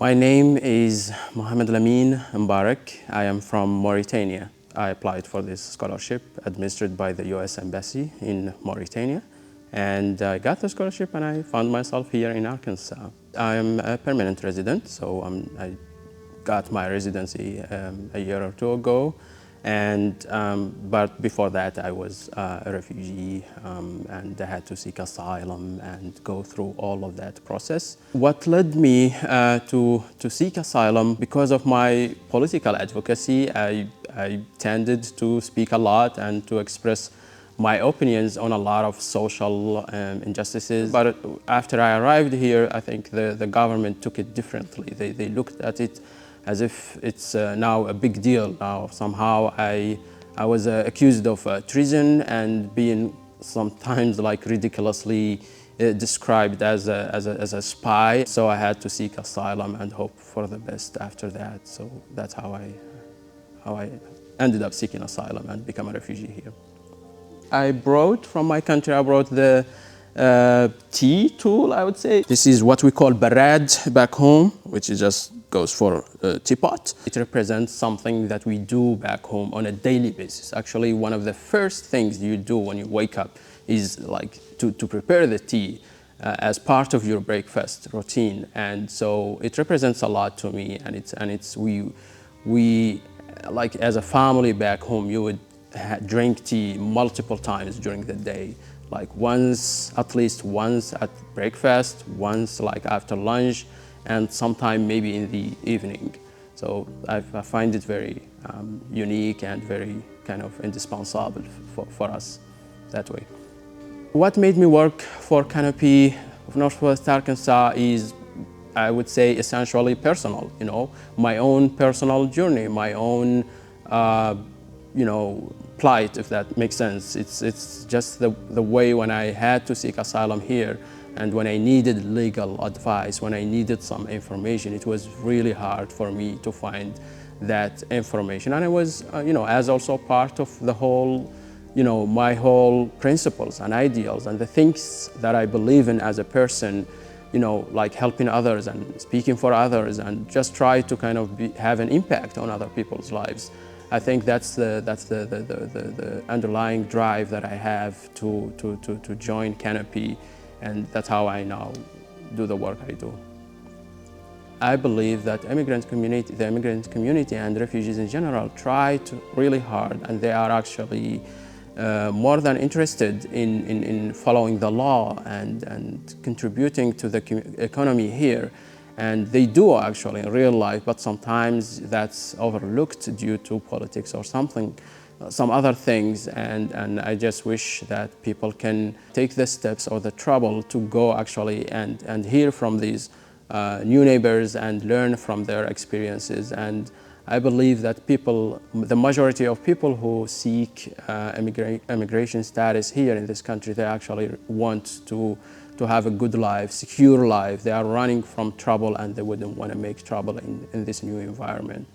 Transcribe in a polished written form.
My name is Mohamed Lemine Mbarak. I am from Mauritania. I applied for this scholarship administered by the U.S. Embassy in Mauritania. And I got the scholarship and I found myself here in Arkansas. I am a permanent resident, so I got my residency a year or two ago. But before that, I was a refugee and I had to seek asylum and go through all of that process. What led me to seek asylum, because of my political advocacy, I tended to speak a lot and to express my opinions on a lot of social injustices. But after I arrived here, I think the government took it differently. They looked at it as if it's now a big deal. Now somehow I was accused of treason and being sometimes like ridiculously described as a spy. So I had to seek asylum and hope for the best after that. So that's how I ended up seeking asylum and become a refugee here. I brought from my country, I brought the tea tool, I would say. This is what we call barad back home, which is just goes for teapot. It represents something that we do back home on a daily basis. Actually, one of the first things you do when you wake up is like to prepare the tea as part of your breakfast routine. And so it represents a lot to me. And we like as a family back home, you would drink tea multiple times during the day, like at least once at breakfast, once like after lunch, and sometime maybe in the evening. So I find it very unique and very kind of indispensable for us that way. What made me work for Canopy of Northwest Arkansas is, I would say, essentially personal, my own personal journey, my own plight, if that makes sense. It's just the way when I had to seek asylum here and when I needed legal advice, when I needed some information, it was really hard for me to find that information. And I was, as also part of the whole, my whole principles and ideals and the things that I believe in as a person, like helping others and speaking for others and just try to kind of have an impact on other people's lives. I think that's the underlying drive that I have to join Canopy, and that's how I now do the work I do. I believe that the immigrant community and refugees in general try really hard, and they are actually more than interested in following the law and contributing to the economy here. And they do actually in real life, but sometimes that's overlooked due to politics or some other things. And I just wish that people can take the steps or the trouble to go actually and hear from these new neighbors and learn from their experiences. And I believe that the majority of people who seek immigration status here in this country, they actually want to have a good life, secure life. They are running from trouble and they wouldn't want to make trouble in this new environment.